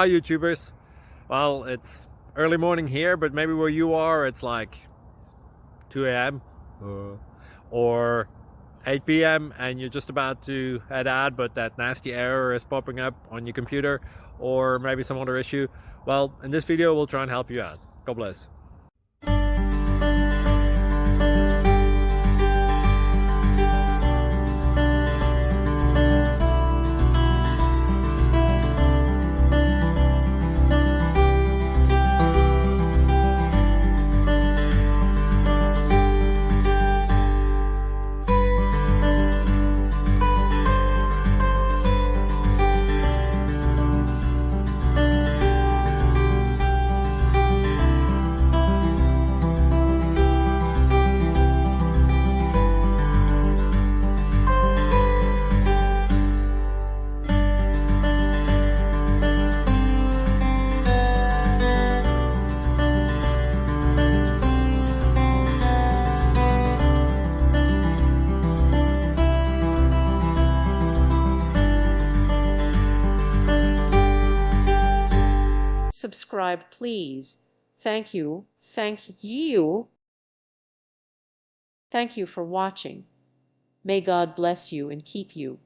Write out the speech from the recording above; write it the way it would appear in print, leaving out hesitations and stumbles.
Hi YouTubers. Well, it's early morning here, but maybe where you are it's like 2 a.m. or 8 p.m. and you're just about to head out, but that nasty error is popping up on your computer, or maybe some other issue. Well, in this video we'll try and help you out. God bless. Subscribe, please. Thank you. Thank you. Thank you for watching. May God bless you and keep you.